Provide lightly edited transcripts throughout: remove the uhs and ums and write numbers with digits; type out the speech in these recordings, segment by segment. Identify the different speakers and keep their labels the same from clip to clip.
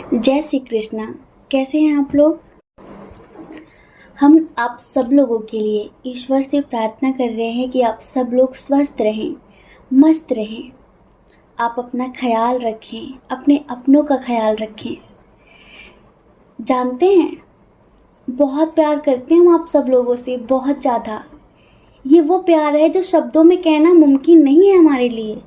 Speaker 1: जय श्री कृष्णा। कैसे हैं आप लोग? हम आप सब लोगों के लिए ईश्वर से प्रार्थना कर रहे हैं कि आप सब लोग स्वस्थ रहें, मस्त रहें। आप अपना ख्याल रखें, अपने अपनों का ख्याल रखें। जानते हैं, बहुत प्यार करते हैं हम आप सब लोगों से, बहुत ज़्यादा। ये वो प्यार है जो शब्दों में कहना मुमकिन नहीं है हमारे लिए।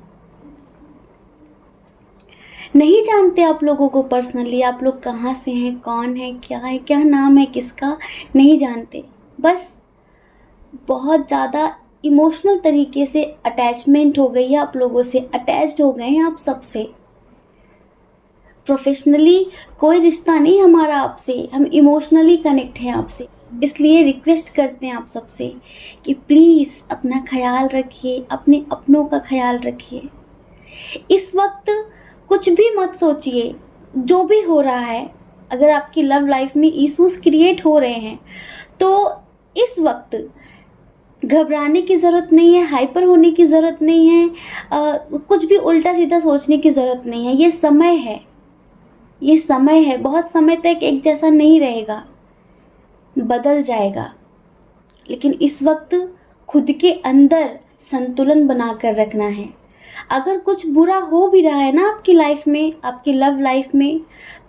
Speaker 1: नहीं जानते आप लोगों को पर्सनली, आप लोग कहाँ से हैं, कौन है, क्या नाम है किसका, नहीं जानते। बस बहुत ज़्यादा इमोशनल तरीके से अटैचमेंट हो गई है आप लोगों से, अटैच्ड हो गए हैं आप सबसे। प्रोफेशनली कोई रिश्ता नहीं हमारा आपसे, हम इमोशनली कनेक्ट हैं आपसे। इसलिए रिक्वेस्ट करते हैं आप सबसे कि प्लीज़ अपना ख्याल रखिए, अपने अपनों का ख्याल रखिए। इस वक्त कुछ भी मत सोचिए, जो भी हो रहा है। अगर आपकी लव लाइफ में इश्यूज क्रिएट हो रहे हैं तो इस वक्त घबराने की ज़रूरत नहीं है, हाइपर होने की ज़रूरत नहीं है, कुछ भी उल्टा सीधा सोचने की ज़रूरत नहीं है। ये समय है, ये समय है, बहुत समय तक एक जैसा नहीं रहेगा, बदल जाएगा। लेकिन इस वक्त खुद के अंदर संतुलन बनाकर रखना है। अगर कुछ बुरा हो भी रहा है ना आपकी लाइफ में, आपकी लव लाइफ में,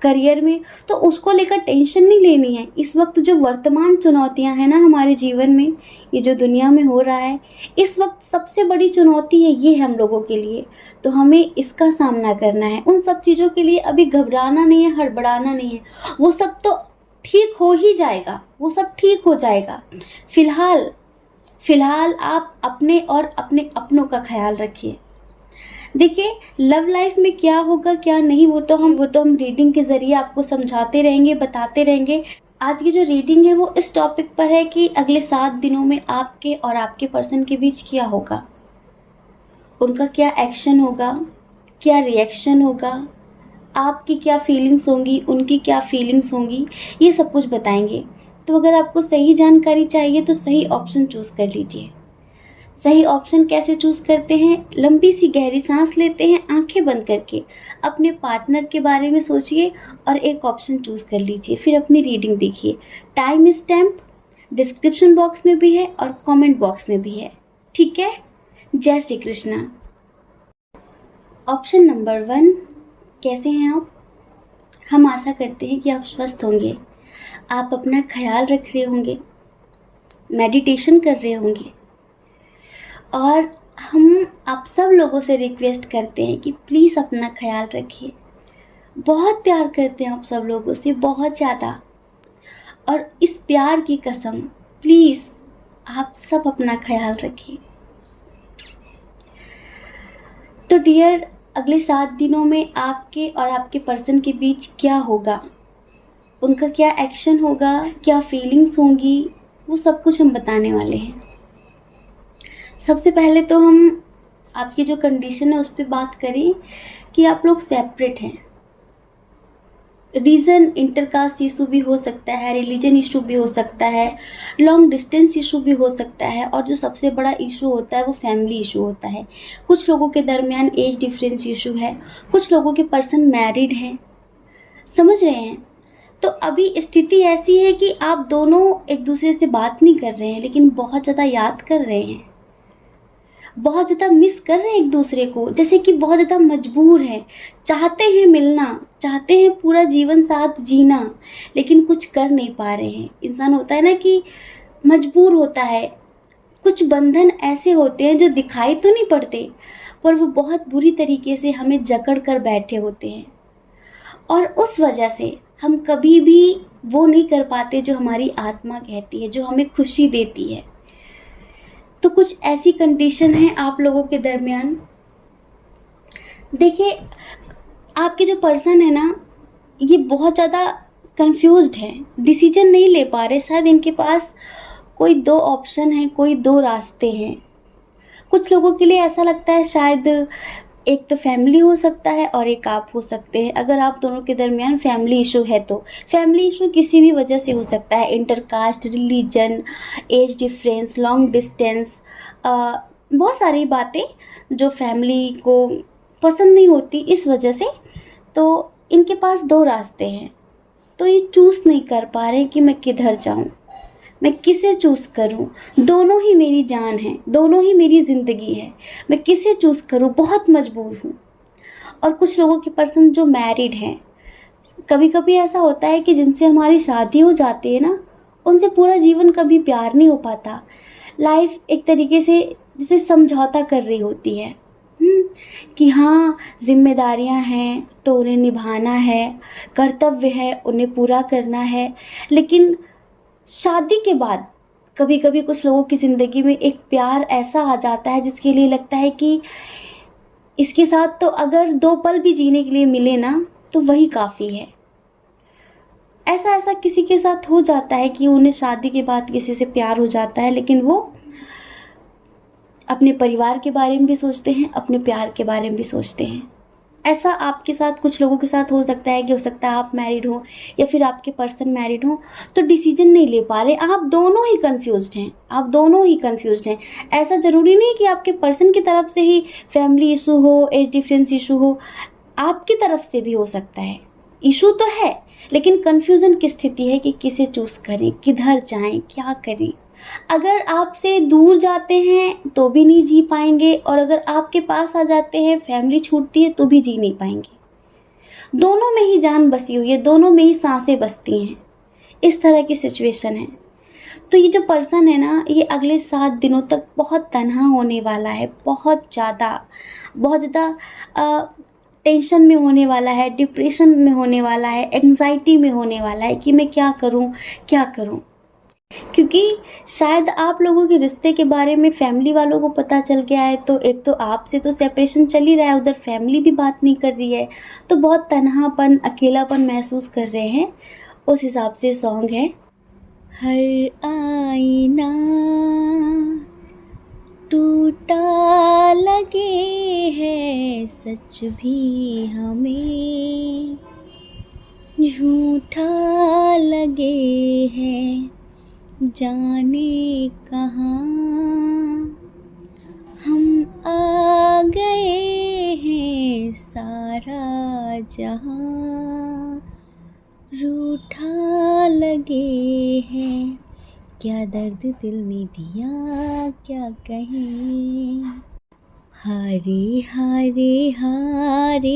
Speaker 1: करियर में, तो उसको लेकर टेंशन नहीं लेनी है। इस वक्त जो वर्तमान चुनौतियां हैं ना हमारे जीवन में, ये जो दुनिया में हो रहा है, इस वक्त सबसे बड़ी चुनौती है ये हम लोगों के लिए। तो हमें इसका सामना करना है। उन सब चीज़ों के लिए अभी घबराना नहीं है, हड़बड़ाना नहीं है। वो सब तो ठीक हो ही जाएगा, वो सब ठीक हो जाएगा। फिलहाल आप अपने और अपने अपनों का ख्याल रखिए। देखिए, लव लाइफ में क्या होगा क्या नहीं, वो तो हम रीडिंग के ज़रिए आपको समझाते रहेंगे, बताते रहेंगे। आज की जो रीडिंग है वो इस टॉपिक पर है कि अगले 7 दिनों में आपके और आपके पर्सन के बीच क्या होगा, उनका क्या एक्शन होगा, क्या रिएक्शन होगा, आपकी क्या फीलिंग्स होंगी, उनकी क्या फीलिंग्स होंगी, ये सब कुछ बताएंगे। तो अगर आपको सही जानकारी चाहिए तो सही ऑप्शन चूज़ कर लीजिए। सही ऑप्शन कैसे चूज़ करते हैं? लंबी सी गहरी सांस लेते हैं आंखें बंद करके, अपने पार्टनर के बारे में सोचिए और एक ऑप्शन चूज़ कर लीजिए। फिर अपनी रीडिंग देखिए। टाइम स्टैम्प डिस्क्रिप्शन बॉक्स में भी है और कमेंट बॉक्स में भी है, ठीक है? जय श्री कृष्णा। ऑप्शन नंबर 1, कैसे हैं आप? हम आशा करते हैं कि आप स्वस्थ होंगे, आप अपना ख्याल रख रहे होंगे, मेडिटेशन कर रहे होंगे। और हम आप सब लोगों से रिक्वेस्ट करते हैं कि प्लीज़ अपना ख्याल रखिए। बहुत प्यार करते हैं आप सब लोगों से, बहुत ज़्यादा। और इस प्यार की कसम, प्लीज़ आप सब अपना ख्याल रखिए। तो डियर, अगले 7 दिनों में आपके और आपके पर्सन के बीच क्या होगा, उनका क्या एक्शन होगा, क्या फीलिंग्स होंगी, वो सब कुछ हम बताने वाले हैं। सबसे पहले तो हम आपकी जो कंडीशन है उस पर बात करें कि आप लोग सेपरेट हैं। रीज़न इंटरकास्ट इशू भी हो सकता है, रिलीजन इशू भी हो सकता है, लॉन्ग डिस्टेंस इशू भी हो सकता है, और जो सबसे बड़ा इशू होता है वो फैमिली इशू होता है। कुछ लोगों के दरमियान एज डिफरेंस इशू है, कुछ लोगों के पर्सन मैरिड हैं, समझ रहे हैं? तो अभी स्थिति ऐसी है कि आप दोनों एक दूसरे से बात नहीं कर रहे हैं, लेकिन बहुत ज़्यादा याद कर रहे हैं, बहुत ज़्यादा मिस कर रहे हैं एक दूसरे को, जैसे कि बहुत ज़्यादा मजबूर हैं, चाहते हैं मिलना, चाहते हैं पूरा जीवन साथ जीना, लेकिन कुछ कर नहीं पा रहे हैं। इंसान होता है ना कि मजबूर होता है। कुछ बंधन ऐसे होते हैं जो दिखाई तो नहीं पड़ते, पर वो बहुत बुरी तरीके से हमें जकड़ कर बैठे होते हैं, और उस वजह से हम कभी भी वो नहीं कर पाते जो हमारी आत्मा कहती है, जो हमें खुशी देती है। तो कुछ ऐसी कंडीशन है आप लोगों के दरमियान। देखिए, आपके जो पर्सन है ना, ये बहुत ज़्यादा कंफ्यूज्ड है, डिसीजन नहीं ले पा रहे। शायद इनके पास कोई 2 ऑप्शन है, कोई 2 रास्ते हैं। कुछ लोगों के लिए ऐसा लगता है शायद एक तो फैमिली हो सकता है और एक आप हो सकते हैं। अगर आप दोनों के दरमियान फैमिली इशू है तो फैमिली इशू किसी भी वजह से हो सकता है, intercaste, religion, age difference, long distance, बहुत सारी बातें जो फैमिली को पसंद नहीं होती इस वजह से। तो इनके पास दो रास्ते हैं, तो ये चूज़ नहीं कर पा रहे हैं कि मैं किधर जाऊं, मैं किसे चूज़ करूं। दोनों ही मेरी जान है, दोनों ही मेरी ज़िंदगी है, मैं किसे चूज़ करूं, बहुत मजबूर हूं। और कुछ लोगों की पर्सन जो मैरिड हैं, कभी कभी ऐसा होता है कि जिनसे हमारी शादी हो जाती है ना, उनसे पूरा जीवन कभी प्यार नहीं हो पाता। लाइफ एक तरीके से जैसे समझौता कर रही होती है, कि हाँ जिम्मेदारियां हैं तो उन्हें निभाना है, कर्तव्य है उन्हें पूरा करना है। लेकिन शादी के बाद कभी कभी कुछ लोगों की ज़िंदगी में एक प्यार ऐसा आ जाता है जिसके लिए लगता है कि इसके साथ तो अगर 2 पल भी जीने के लिए मिले ना तो वही काफ़ी है। ऐसा ऐसा किसी के साथ हो जाता है कि उन्हें शादी के बाद किसी से प्यार हो जाता है, लेकिन वो अपने परिवार के बारे में भी सोचते हैं, अपने प्यार के बारे में भी सोचते हैं। ऐसा आपके साथ कुछ लोगों के साथ हो सकता है कि हो सकता है आप मैरिड हो या फिर आपके पर्सन मैरिड हो, तो डिसीजन नहीं ले पा रहे, आप दोनों ही कंफ्यूज्ड हैं, आप दोनों ही कंफ्यूज्ड हैं। ऐसा ज़रूरी नहीं कि आपके पर्सन की तरफ से ही फैमिली इशू हो, एज डिफरेंस इशू हो, आपकी तरफ से भी हो सकता है। इशू तो है, लेकिन कंफ्यूजन की स्थिति है कि किसे चूज़ करें, किधर जाएं, क्या करें। अगर आपसे दूर जाते हैं तो भी नहीं जी पाएंगे, और अगर आपके पास आ जाते हैं, फैमिली छूटती है तो भी जी नहीं पाएंगे। दोनों में ही जान बसी हुई है, दोनों में ही सांसें बसती हैं। इस तरह की सिचुएशन है। तो ये जो पर्सन है ना, ये अगले 7 दिनों तक बहुत तन्हा होने वाला है, बहुत ज़्यादा टेंशन में होने वाला है, डिप्रेशन में होने वाला है, एंग्जाइटी में होने वाला है कि मैं क्या करूं। क्योंकि शायद आप लोगों के रिश्ते के बारे में फैमिली वालों को पता चल गया है, तो एक तो आपसे तो सेपरेशन चल ही रहा है, उधर फैमिली भी बात नहीं कर रही है, तो बहुत तन्हापन, अकेलापन महसूस कर रहे हैं। उस हिसाब से सॉन्ग है, हर आईना टूटा लगे है, सच भी हमें झूठा लगे है, जाने कहाँ हम आ गए हैं, सारा जहां रूठा लगे हैं, क्या दर्द दिल ने दिया क्या कहें, हारे हारे हारे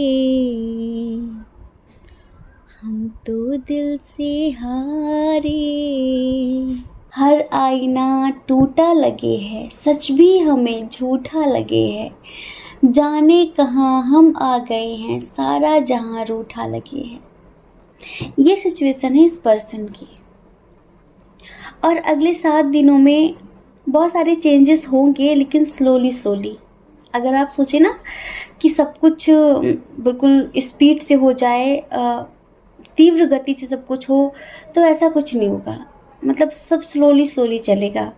Speaker 1: हम तो दिल से हारे। हर आईना टूटा लगे है, सच भी हमें झूठा लगे है, जाने कहाँ हम आ गए हैं, सारा जहां रूठा लगे है। ये सिचुएशन है इस पर्सन की। और अगले 7 दिनों में बहुत सारे चेंजेस होंगे, लेकिन स्लोली। अगर आप सोचें ना कि सब कुछ बिल्कुल स्पीड से हो जाए, तीव्र गति से सब कुछ हो, तो ऐसा कुछ नहीं होगा। मतलब सब स्लोली चलेगा।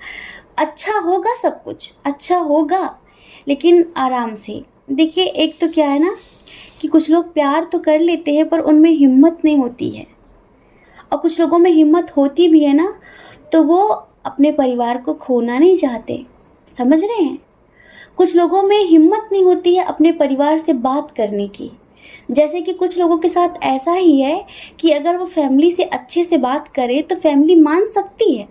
Speaker 1: अच्छा होगा, सब कुछ अच्छा होगा, लेकिन आराम से। देखिए, एक तो क्या है ना कि कुछ लोग प्यार तो कर लेते हैं पर उनमें हिम्मत नहीं होती है, और कुछ लोगों में हिम्मत होती भी है ना, तो वो अपने परिवार को खोना नहीं चाहते। समझ रहे हैं? कुछ लोगों में हिम्मत नहीं होती है अपने परिवार से बात करने की। जैसे कि कुछ लोगों के साथ ऐसा ही है कि अगर वो फैमिली से अच्छे से बात करें तो फैमिली मान सकती है,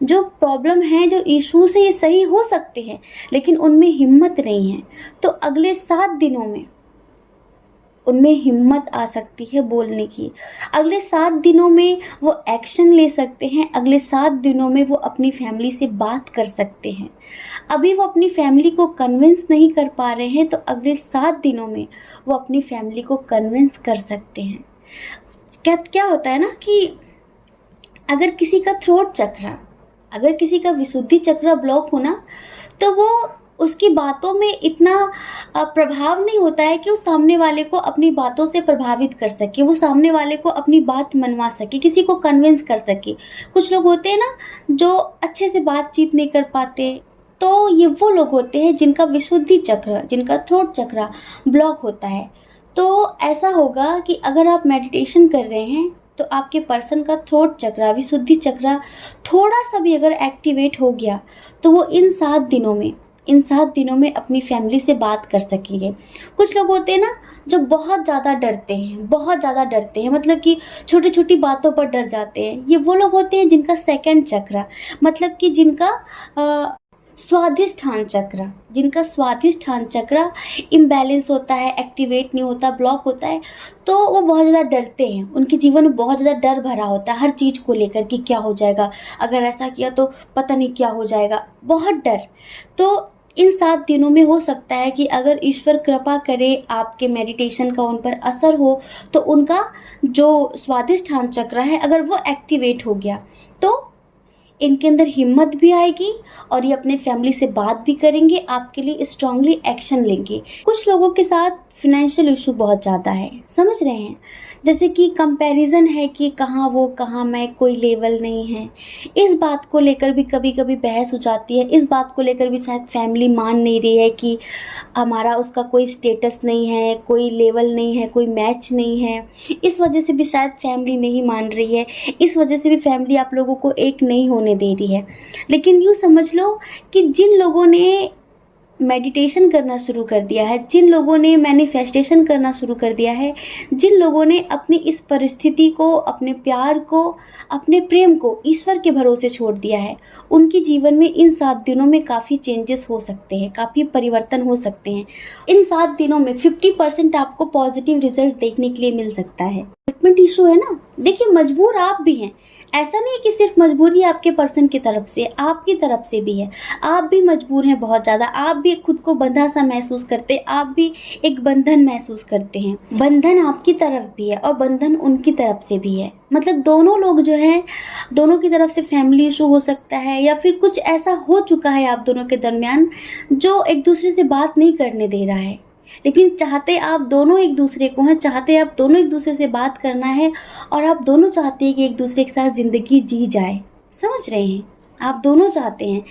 Speaker 1: जो प्रॉब्लम है, जो इश्यूज है, ये सही हो सकते हैं, लेकिन उनमें हिम्मत नहीं है। तो अगले 7 दिनों में उनमें हिम्मत आ सकती है बोलने की। अगले 7 दिनों में वो एक्शन ले सकते हैं, अगले 7 दिनों में वो अपनी फैमिली से बात कर सकते हैं। अभी वो अपनी फैमिली को कन्विंस नहीं कर पा रहे हैं, तो अगले 7 दिनों में वो अपनी फैमिली को कन्विंस कर सकते हैं। क्या होता है ना कि अगर किसी का थ्रोट चक्र, अगर किसी का विशुद्धि चक्र ब्लॉक हो ना, तो वो उसकी बातों में इतना प्रभाव नहीं होता है कि वो सामने वाले को अपनी बातों से प्रभावित कर सके, वो सामने वाले को अपनी बात मनवा सके, किसी को कन्विंस कर सके। कुछ लोग होते हैं ना जो अच्छे से बातचीत नहीं कर पाते, तो ये वो लोग होते हैं जिनका विशुद्धि चक्र, जिनका थ्रोट चक्र ब्लॉक होता है। तो ऐसा होगा कि अगर आप मेडिटेशन कर रहे हैं तो आपके पर्सन का थ्रोट चक्र, विशुद्धि चक्र थोड़ा सा भी अगर एक्टिवेट हो गया, तो वो इन 7 दिनों में इन 7 दिनों में अपनी फैमिली से बात कर सकेंगे। कुछ लोग होते हैं ना जो बहुत ज़्यादा डरते हैं, बहुत ज़्यादा डरते हैं, मतलब कि छोटी-छोटी बातों पर डर जाते हैं। ये वो लोग होते हैं जिनका सेकंड चक्र, मतलब कि जिनका स्वादिष्ठान चक्र, जिनका स्वादिष्ठान चक्र इम्बैलेंस होता है, एक्टिवेट नहीं होता, ब्लॉक होता है, तो वो बहुत ज़्यादा डरते हैं। उनके जीवन में बहुत ज़्यादा डर भरा होता है हर चीज़ को लेकर कि क्या हो जाएगा, अगर ऐसा किया तो पता नहीं क्या हो जाएगा, बहुत डर। तो इन 7 दिनों में हो सकता है कि अगर ईश्वर कृपा करे, आपके मेडिटेशन का उन पर असर हो, तो उनका जो स्वादिष्ठान चक्र है अगर वो एक्टिवेट हो गया, तो इनके अंदर हिम्मत भी आएगी और ये अपने फैमिली से बात भी करेंगे, आपके लिए स्ट्रांगली एक्शन लेंगे। कुछ लोगों के साथ फिनेंशियल इशू बहुत ज़्यादा है, समझ रहे हैं, जैसे कि कंपैरिजन है कि कहाँ वो कहाँ मैं, कोई लेवल नहीं है। इस बात को लेकर भी कभी कभी बहस हो जाती है, इस बात को लेकर भी शायद फैमिली मान नहीं रही है कि हमारा उसका कोई स्टेटस नहीं है, कोई लेवल नहीं है, कोई मैच नहीं है। इस वजह से भी शायद फैमिली नहीं मान रही है, इस वजह से भी फैमिली आप लोगों को एक नहीं होने दे रही है। लेकिन यूँ समझ लो कि जिन लोगों ने मेडिटेशन करना शुरू कर दिया है, जिन लोगों ने मैनिफेस्टेशन करना शुरू कर दिया है, जिन लोगों ने अपनी इस परिस्थिति को, अपने प्यार को, अपने प्रेम को ईश्वर के भरोसे छोड़ दिया है, उनके जीवन में इन 7 दिनों में काफ़ी चेंजेस हो सकते हैं, काफ़ी परिवर्तन हो सकते हैं। इन 7 दिनों में 50% आपको पॉजिटिव रिजल्ट देखने के लिए मिल सकता है। कमिटमेंट इशू है ना, देखिए मजबूर आप भी हैं, ऐसा नहीं है कि सिर्फ मजबूरी आपके पर्सन की तरफ से, आपकी तरफ से भी है। आप भी मजबूर हैं बहुत ज़्यादा, आप भी खुद को बंधा सा महसूस करते हैं, आप भी एक बंधन महसूस करते हैं। बंधन आपकी तरफ भी है और बंधन उनकी तरफ से भी है, मतलब दोनों लोग जो हैं, दोनों की तरफ से फैमिली इशू हो सकता है या फिर कुछ ऐसा हो चुका है आप दोनों के दरमियान जो एक दूसरे से बात नहीं करने दे रहा है। लेकिन चाहते आप दोनों एक दूसरे को हैं, चाहते आप दोनों एक दूसरे से बात करना है और आप दोनों चाहते हैं कि एक दूसरे के साथ ज़िंदगी जी जाए, समझ रहे हैं, आप दोनों चाहते हैं।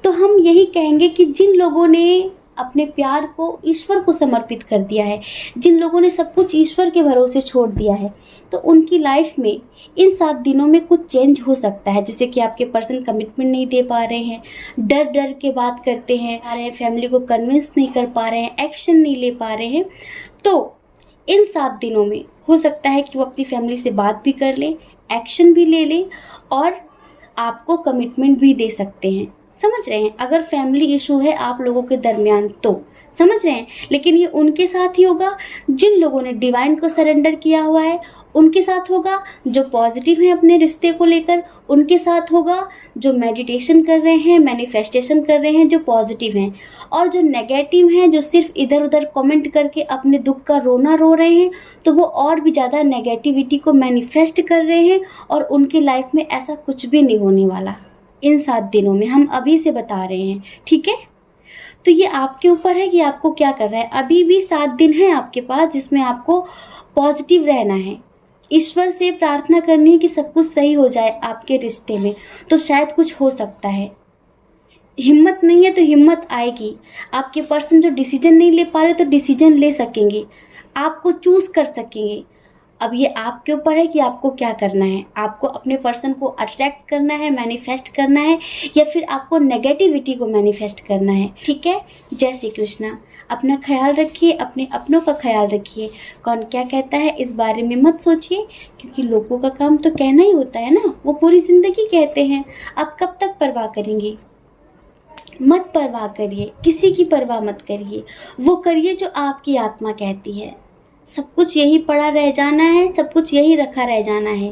Speaker 1: तो हम यही कहेंगे कि जिन लोगों ने अपने प्यार को ईश्वर को समर्पित कर दिया है, जिन लोगों ने सब कुछ ईश्वर के भरोसे छोड़ दिया है, तो उनकी लाइफ में इन 7 दिनों में कुछ चेंज हो सकता है। जैसे कि आपके पर्सन कमिटमेंट नहीं दे पा रहे हैं, डर डर के बात करते हैं, फैमिली को कन्विंस नहीं कर पा रहे हैं, एक्शन नहीं ले पा रहे हैं, तो इन 7 दिनों में हो सकता है कि वो अपनी फैमिली से बात भी कर लें, एक्शन भी ले लें और आपको कमिटमेंट भी दे सकते हैं, समझ रहे हैं। अगर फैमिली इशू है आप लोगों के दरमियान तो समझ रहे हैं, लेकिन ये उनके साथ ही होगा जिन लोगों ने डिवाइन को सरेंडर किया हुआ है, उनके साथ होगा जो पॉजिटिव हैं अपने रिश्ते को लेकर, उनके साथ होगा जो मेडिटेशन कर रहे हैं, मैनिफेस्टेशन कर रहे हैं, जो पॉजिटिव हैं, और जो नेगेटिव हैं, जो सिर्फ इधर उधर कमेंट करके अपने दुख का रोना रो रहे हैं, तो वो और भी ज़्यादा नेगेटिविटी को मैनिफेस्ट कर रहे हैं और उनकी लाइफ में ऐसा कुछ भी नहीं होने वाला इन 7 दिनों में, हम अभी से बता रहे हैं, ठीक है। तो ये आपके ऊपर है कि आपको क्या करना है। अभी भी 7 दिन है आपके पास जिसमें आपको पॉजिटिव रहना है, ईश्वर से प्रार्थना करनी है कि सब कुछ सही हो जाए आपके रिश्ते में, तो शायद कुछ हो सकता है। हिम्मत नहीं है तो हिम्मत आएगी, आपके पर्सन जो डिसीजन नहीं ले पा रहे तो डिसीजन ले सकेंगे, आपको चूज़ कर सकेंगे। अब ये आपके ऊपर है कि आपको क्या करना है, आपको अपने पर्सन को अट्रैक्ट करना है, मैनिफेस्ट करना है, या फिर आपको नेगेटिविटी को मैनिफेस्ट करना है, ठीक है। जय श्री कृष्णा। अपना ख्याल रखिए, अपने अपनों का ख्याल रखिए। कौन क्या कहता है इस बारे में मत सोचिए, क्योंकि लोगों का काम तो कहना ही होता है ना, वो पूरी ज़िंदगी कहते हैं। आप कब तक परवाह करेंगे, मत परवाह करिए, किसी की परवाह मत करिए, वो करिए जो आपकी आत्मा कहती है। सब कुछ यही पड़ा रह जाना है, सब कुछ यही रखा रह जाना है।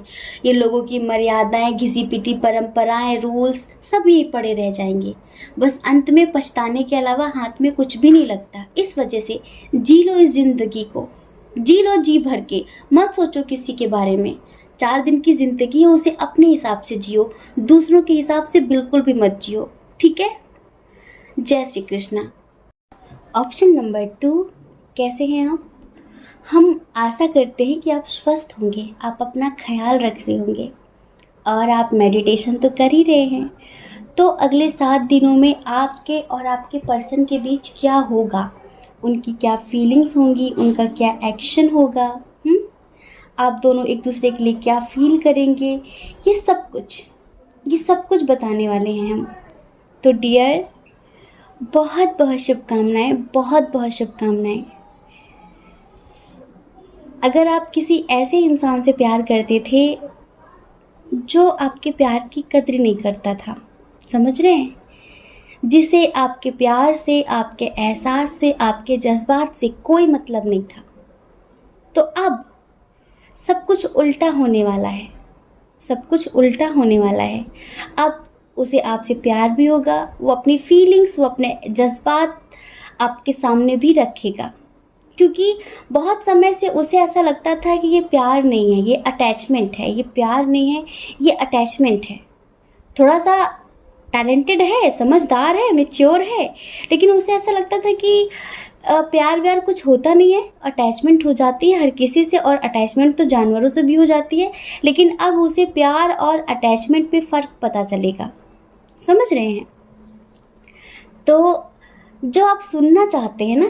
Speaker 1: ये लोगों की मर्यादाएं, घिसी पिटी परंपराएं, रूल्स सब यही पड़े रह जाएंगे। बस अंत में पछताने के अलावा हाथ में कुछ भी नहीं लगता। इस वजह से जी लो इस ज़िंदगी को, जी लो जी भर के, मत सोचो किसी के बारे में। 4 दिन की ज़िंदगी है, उसे अपने हिसाब से जियो, दूसरों के हिसाब से बिल्कुल भी मत जियो, ठीक है। जय श्री कृष्णा। ऑप्शन नंबर 2, कैसे हैं आप? हम आशा करते हैं कि आप स्वस्थ होंगे, आप अपना ख्याल रख रहे होंगे और आप मेडिटेशन तो कर ही रहे हैं। तो अगले 7 दिनों में आपके और आपके पर्सन के बीच क्या होगा, उनकी क्या फीलिंग्स होंगी, उनका क्या एक्शन होगा, आप दोनों एक दूसरे के लिए क्या फील करेंगे, ये सब कुछ बताने वाले हैं हम। तो डियर, बहुत बहुत शुभकामनाएं, बहुत बहुत शुभकामनाएं। अगर आप किसी ऐसे इंसान से प्यार करते थे जो आपके प्यार की कद्र नहीं करता था, समझ रहे हैं, जिसे आपके प्यार से, आपके एहसास से, आपके जज्बात से कोई मतलब नहीं था, तो अब सब कुछ उल्टा होने वाला है। सब कुछ उल्टा होने वाला है। अब उसे आपसे प्यार भी होगा, वो अपनी फीलिंग्स, वो अपने जज्बात आपके सामने भी रखेगा, क्योंकि बहुत समय से उसे ऐसा लगता था कि ये प्यार नहीं है, ये अटैचमेंट है। ये प्यार नहीं है, ये अटैचमेंट है। थोड़ा सा टैलेंटेड है, समझदार है, मैच्योर है, लेकिन उसे ऐसा लगता था कि प्यार व्यार कुछ होता नहीं है, अटैचमेंट हो जाती है हर किसी से, और अटैचमेंट तो जानवरों से भी हो जाती है। लेकिन अब उसे प्यार और अटैचमेंट में फ़र्क पता चलेगा, समझ रहे हैं। तो जो आप सुनना चाहते हैं ना,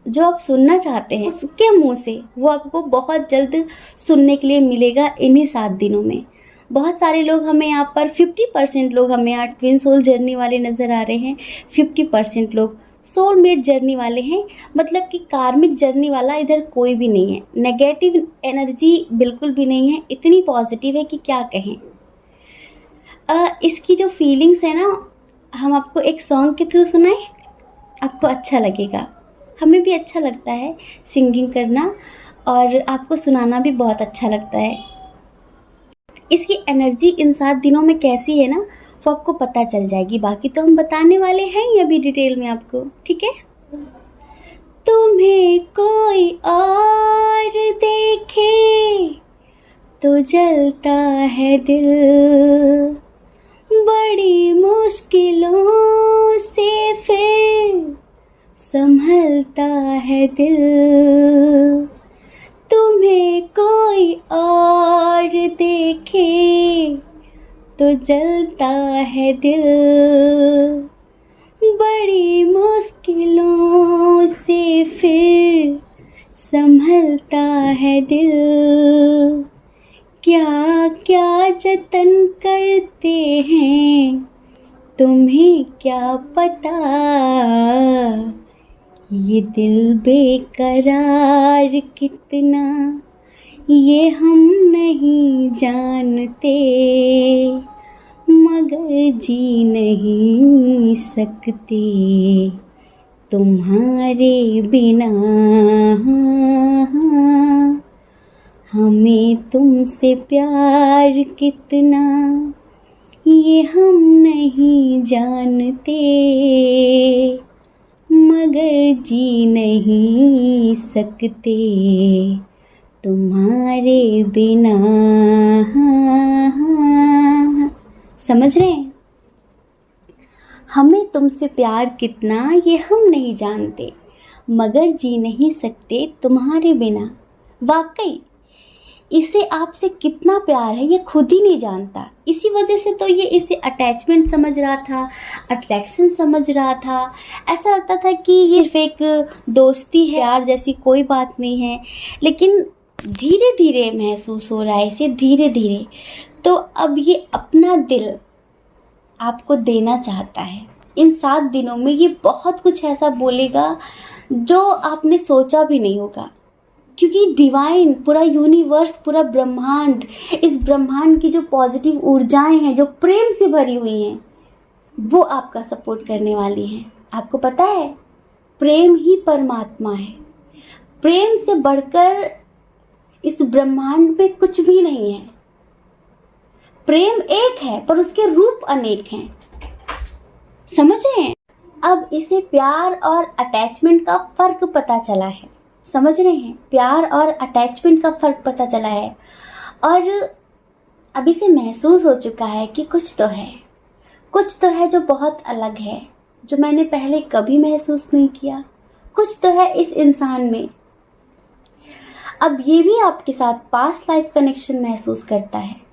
Speaker 1: जो आप सुनना चाहते हैं उसके मुंह से वो आपको बहुत जल्द सुनने के लिए मिलेगा इन्हीं 7 दिनों में। बहुत सारे लोग हमें यहाँ पर 50% लोग हमें यहाँ ट्विन सोल जर्नी वाले नज़र आ रहे हैं, 50% लोग सोलमेट जर्नी वाले हैं। मतलब कि कार्मिक जर्नी वाला इधर कोई भी नहीं है। नेगेटिव एनर्जी बिल्कुल भी नहीं है, इतनी पॉजिटिव है कि क्या कहें। इसकी जो फीलिंग्स है ना, हम आपको एक सॉन्ग के थ्रू सुनाएं, आपको अच्छा लगेगा। हमें भी अच्छा लगता है सिंगिंग करना, और आपको सुनाना भी बहुत अच्छा लगता है। इसकी एनर्जी इन 7 दिनों में कैसी है ना, वो आपको पता चल जाएगी। बाकी तो हम बताने वाले हैं ही अभी डिटेल में आपको, ठीक है। तुम्हें कोई और देखे तो जलता है दिल, बड़ी मुश्किलों से फिर संभलता है दिल। तुम्हें कोई और देखे तो जलता है दिल, बड़ी मुश्किलों से फिर संभलता है दिल। क्या क्या जतन करते हैं तुम्हें क्या पता, ये दिल बेकरार कितना ये हम नहीं जानते, मगर जी नहीं सकते तुम्हारे बिना। हमें तुमसे प्यार कितना ये हम नहीं जानते, मगर जी नहीं सकते तुम्हारे बिना। समझ रहे हैं, हमें तुमसे प्यार कितना ये हम नहीं जानते, मगर जी नहीं सकते तुम्हारे बिना। वाकई इसे आपसे कितना प्यार है ये खुद ही नहीं जानता। इसी वजह से तो ये इसे अटैचमेंट समझ रहा था, अट्रैक्शन समझ रहा था। ऐसा लगता था कि ये सिर्फ एक दोस्ती है, प्यार जैसी कोई बात नहीं है। लेकिन धीरे धीरे महसूस हो रहा है इसे, धीरे धीरे। तो अब ये अपना दिल आपको देना चाहता है। इन 7 दिनों में ये बहुत कुछ ऐसा बोलेगा जो आपने सोचा भी नहीं होगा, क्योंकि डिवाइन, पूरा यूनिवर्स, पूरा ब्रह्मांड, इस ब्रह्मांड की जो पॉजिटिव ऊर्जाएं हैं, जो प्रेम से भरी हुई हैं, वो आपका सपोर्ट करने वाली हैं। आपको पता है, प्रेम ही परमात्मा है। प्रेम से बढ़कर इस ब्रह्मांड में कुछ भी नहीं है। प्रेम एक है पर उसके रूप अनेक हैं, समझ रहे हैं। अब इसे प्यार और अटैचमेंट का फर्क पता चला है, समझ रहे हैं, प्यार और अटैचमेंट का फ़र्क पता चला है। और अभी से महसूस हो चुका है कि कुछ तो है जो बहुत अलग है, जो मैंने पहले कभी महसूस नहीं किया। कुछ तो है इस इंसान में। अब ये भी आपके साथ पास्ट लाइफ कनेक्शन महसूस करता है।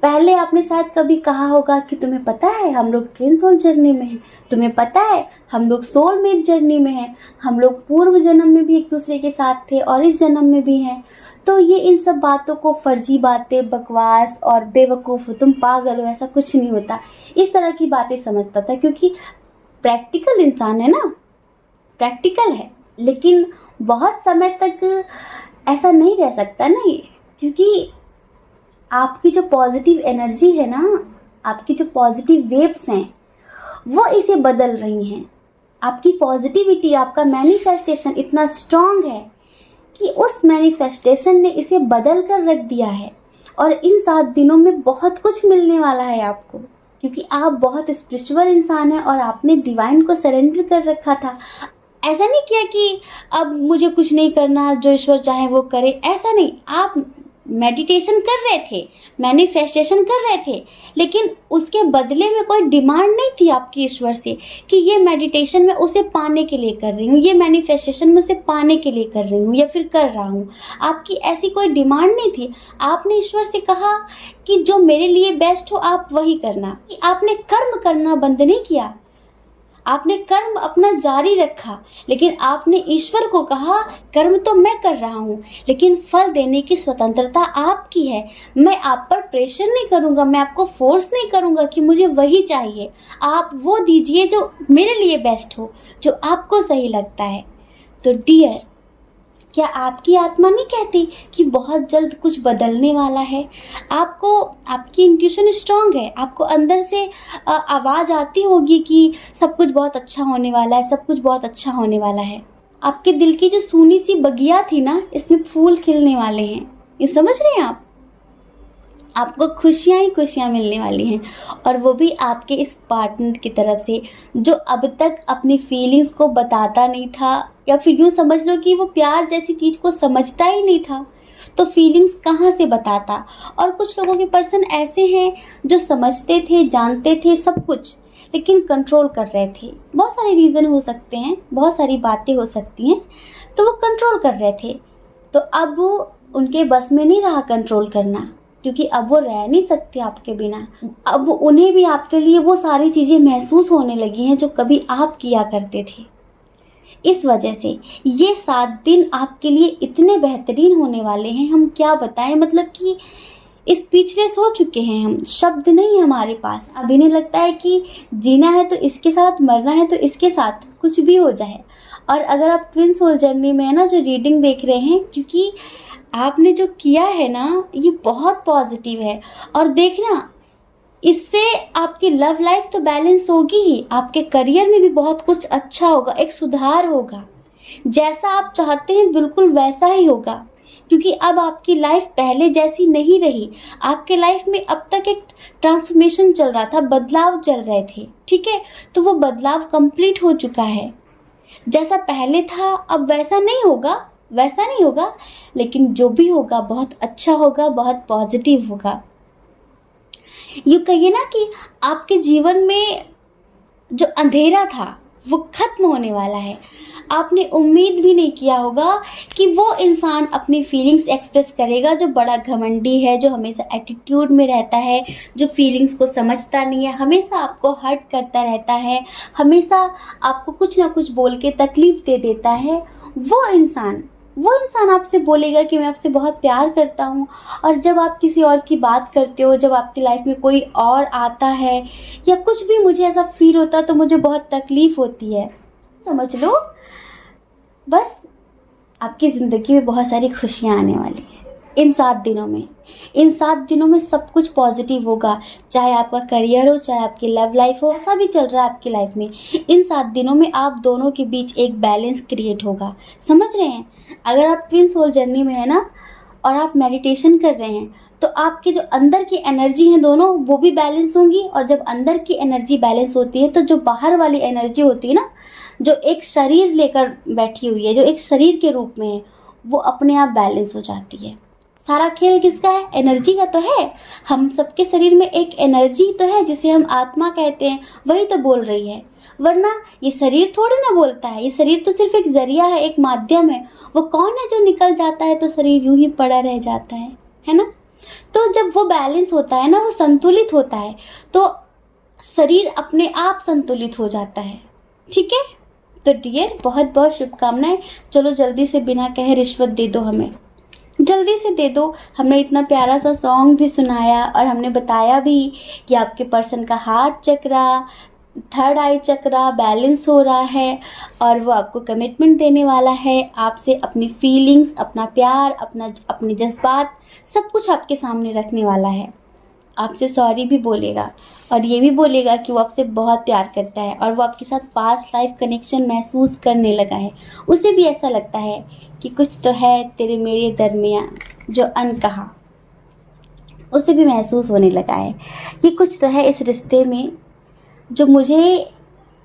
Speaker 1: पहले आपने शायद कभी कहा होगा कि तुम्हें पता है हम लोग ट्विन सोल जर्नी में हैं, तुम्हें पता है हम लोग सोलमेट जर्नी में हैं, हम लोग पूर्व जन्म में भी एक दूसरे के साथ थे और इस जन्म में भी हैं। तो ये इन सब बातों को फर्जी बातें, बकवास और बेवकूफ़, तुम पागल हो, ऐसा कुछ नहीं होता, इस तरह की बातें समझता था। क्योंकि प्रैक्टिकल इंसान है ना, प्रैक्टिकल है, लेकिन बहुत समय तक ऐसा नहीं रह सकता ना ये, क्योंकि आपकी जो पॉजिटिव एनर्जी है ना, आपकी जो पॉजिटिव वेव्स हैं वो इसे बदल रही हैं। आपकी पॉजिटिविटी, आपका मैनिफेस्टेशन इतना स्ट्रांग है कि उस मैनिफेस्टेशन ने इसे बदल कर रख दिया है। और इन 7 दिनों में बहुत कुछ मिलने वाला है आपको, क्योंकि आप बहुत स्पिरिचुअल इंसान हैं और आपने डिवाइन को सरेंडर कर रखा था। ऐसा नहीं किया कि अब मुझे कुछ नहीं करना, जो ईश्वर चाहे वो करे, ऐसा नहीं। आप मेडिटेशन कर रहे थे, मैनिफेस्टेशन कर रहे थे, लेकिन उसके बदले में कोई डिमांड नहीं थी आपकी ईश्वर से कि ये मेडिटेशन मैं उसे पाने के लिए कर रही हूँ, ये मैनिफेस्टेशन मैं उसे पाने के लिए कर रही हूँ या फिर कर रहा हूँ। आपकी ऐसी कोई डिमांड नहीं थी। आपने ईश्वर से कहा कि जो मेरे लिए बेस्ट हो आप वही करना। आपने कर्म करना बंद नहीं किया, आपने कर्म अपना जारी रखा, लेकिन आपने ईश्वर को कहा कर्म तो मैं कर रहा हूँ, लेकिन फल देने की स्वतंत्रता आपकी है। मैं आप पर प्रेशर नहीं करूँगा, मैं आपको फोर्स नहीं करूँगा कि मुझे वही चाहिए। आप वो दीजिए जो मेरे लिए बेस्ट हो, जो आपको सही लगता है। तो डियर, क्या आपकी आत्मा नहीं कहती कि बहुत जल्द कुछ बदलने वाला है? आपको, आपकी इंट्यूशन स्ट्रांग है, आपको अंदर से आवाज़ आती होगी कि सब कुछ बहुत अच्छा होने वाला है, सब कुछ बहुत अच्छा होने वाला है। आपके दिल की जो सूनी सी बगिया थी ना, इसमें फूल खिलने वाले हैं। ये समझ रहे हैं आप? आपको खुशियाँ ही खुशियाँ मिलने वाली हैं, और वो भी आपके इस पार्टनर की तरफ से जो अब तक अपनी फीलिंग्स को बताता नहीं था, या फिर यूँ समझ लो कि वो प्यार जैसी चीज़ को समझता ही नहीं था, तो फीलिंग्स कहाँ से बताता। और कुछ लोगों के पर्सन ऐसे हैं जो समझते थे, जानते थे सब कुछ, लेकिन कंट्रोल कर रहे थे। बहुत सारे रीज़न हो सकते हैं, बहुत सारी बातें हो सकती हैं, तो वो कंट्रोल कर रहे थे। तो अब वो उनके बस में नहीं रहा कंट्रोल करना, क्योंकि अब वो रह नहीं सकते आपके बिना। अब उन्हें भी आपके लिए वो सारी चीज़ें महसूस होने लगी हैं जो कभी आप किया करते थे। इस वजह से ये 7 दिन आपके लिए इतने बेहतरीन होने वाले हैं, हम क्या बताएं। मतलब कि स्पीचलेस हो चुके हैं हम, शब्द नहीं हमारे पास। अब इन्हें लगता है कि जीना है तो इसके साथ, मरना है तो इसके साथ, कुछ भी हो जाए। और अगर आप ट्विन सोल जर्नी में है ना, जो रीडिंग देख रहे हैं, क्योंकि आपने जो किया है ना ये बहुत पॉजिटिव है। और देखना, इससे आपकी लव लाइफ तो बैलेंस होगी ही, आपके करियर में भी बहुत कुछ अच्छा होगा, एक सुधार होगा। जैसा आप चाहते हैं बिल्कुल वैसा ही होगा, क्योंकि अब आपकी लाइफ पहले जैसी नहीं रही। आपके लाइफ में अब तक एक ट्रांसफॉर्मेशन चल रहा था, बदलाव चल रहे थे, ठीक है? तो वो बदलाव कंप्लीट हो चुका है। जैसा पहले था अब वैसा नहीं होगा, वैसा नहीं होगा, लेकिन जो भी होगा बहुत अच्छा होगा, बहुत पॉजिटिव होगा। यूँ कहिए ना कि आपके जीवन में जो अंधेरा था वो खत्म होने वाला है। आपने उम्मीद भी नहीं किया होगा कि वो इंसान अपनी फीलिंग्स एक्सप्रेस करेगा जो बड़ा घमंडी है, जो हमेशा एटीट्यूड में रहता है, जो फीलिंग्स को समझता नहीं है, हमेशा आपको हर्ट करता रहता है, हमेशा आपको कुछ ना कुछ बोल के तकलीफ दे देता है। वो इंसान आपसे बोलेगा कि मैं आपसे बहुत प्यार करता हूँ, और जब आप किसी और की बात करते हो, जब आपकी लाइफ में कोई और आता है या कुछ भी मुझे ऐसा फील होता है तो मुझे बहुत तकलीफ़ होती है। समझ लो, बस आपकी ज़िंदगी में बहुत सारी खुशियाँ आने वाली हैं इन 7 दिनों में। इन 7 दिनों में सब कुछ पॉजिटिव होगा, चाहे आपका करियर हो, चाहे आपकी लव लाइफ हो, ऐसा भी चल रहा है आपकी लाइफ में। इन 7 दिनों में आप दोनों के बीच एक बैलेंस क्रिएट होगा। समझ रहे हैं? अगर आप ट्विन सोल जर्नी में है ना, और आप मेडिटेशन कर रहे हैं, तो आपके जो अंदर की एनर्जी हैं दोनों, वो भी बैलेंस होंगी। और जब अंदर की एनर्जी बैलेंस होती है तो जो बाहर वाली एनर्जी होती है ना, जो एक शरीर लेकर बैठी हुई है, जो एक शरीर के रूप में है, वो अपने आप बैलेंस हो जाती है। सारा खेल किसका है? एनर्जी का तो है। हम सबके शरीर में एक एनर्जी तो है जिसे हम आत्मा कहते हैं, वही तो बोल रही है। वरना ये शरीर थोड़ी ना बोलता है, ये शरीर तो सिर्फ एक जरिया है, एक माध्यम है। वो कौन है जो निकल जाता है तो शरीर यूं ही पड़ा रह जाता है ना? तो जब वो बैलेंस होता है ना, वो संतुलित होता है, तो शरीर अपने आप संतुलित हो जाता है। ठीक है? तो डियर, बहुत बहुत शुभकामनाएं। चलो जल्दी से, बिना कहे रिश्वत दे दो हमें, जल्दी से दे दो। हमने इतना प्यारा सा सॉन्ग भी सुनाया और हमने बताया भी कि आपके पर्सन का हार्ट चक्रा थर्ड आई चक्रा बैलेंस हो रहा है और वो आपको कमिटमेंट देने वाला है। आपसे अपनी फीलिंग्स, अपना प्यार, अपने जज्बात सब कुछ आपके सामने रखने वाला है। आपसे सॉरी भी बोलेगा और ये भी बोलेगा कि वो आपसे बहुत प्यार करता है और वो आपके साथ पास्ट लाइफ कनेक्शन महसूस करने लगा है। उसे भी ऐसा लगता है कि कुछ तो है तेरे मेरे दरमियाँ जो अनकहा, उसे भी महसूस होने लगा है कि कुछ तो है इस रिश्ते में जो मुझे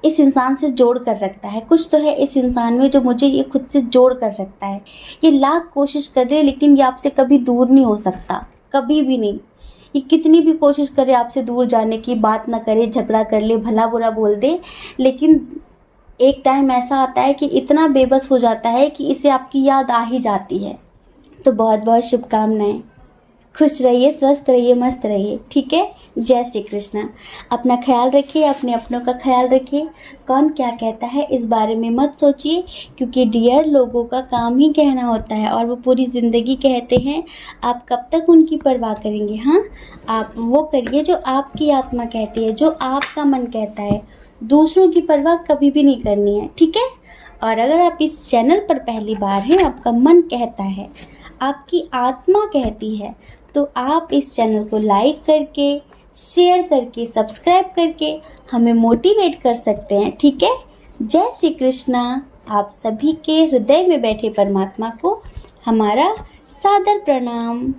Speaker 1: इस इंसान से जोड़ कर रखता है। कुछ तो है इस इंसान में जो मुझे ये खुद से जोड़ कर रखता है। ये लाख कोशिश कर ले लेकिन ये आपसे कभी दूर नहीं हो सकता, कभी भी नहीं। ये कितनी भी कोशिश करे आपसे दूर जाने की, बात ना करे, झगड़ा कर ले, भला बुरा बोल दे, लेकिन एक टाइम ऐसा आता है कि इतना बेबस हो जाता है कि इसे आपकी याद आ ही जाती है। तो बहुत बहुत शुभकामनाएं। खुश रहिए, स्वस्थ रहिए, मस्त रहिए, ठीक है। जय श्री कृष्णा। अपना ख्याल रखिए, अपने अपनों का ख्याल रखिए। कौन क्या कहता है इस बारे में मत सोचिए, क्योंकि डियर लोगों का काम ही कहना होता है और वो पूरी ज़िंदगी कहते हैं। आप कब तक उनकी परवाह करेंगे? हाँ, आप वो करिए जो आपकी आत्मा कहती है, जो आपका मन कहता है। दूसरों की परवाह कभी भी नहीं करनी है, ठीक है। और अगर आप इस चैनल पर पहली बार हैं, आपका मन कहता है, आपकी आत्मा कहती है, तो आप इस चैनल को लाइक करके, शेयर करके, सब्सक्राइब करके हमें मोटिवेट कर सकते हैं, ठीक है। जय श्री कृष्णा। आप सभी के हृदय में बैठे परमात्मा को हमारा सादर प्रणाम।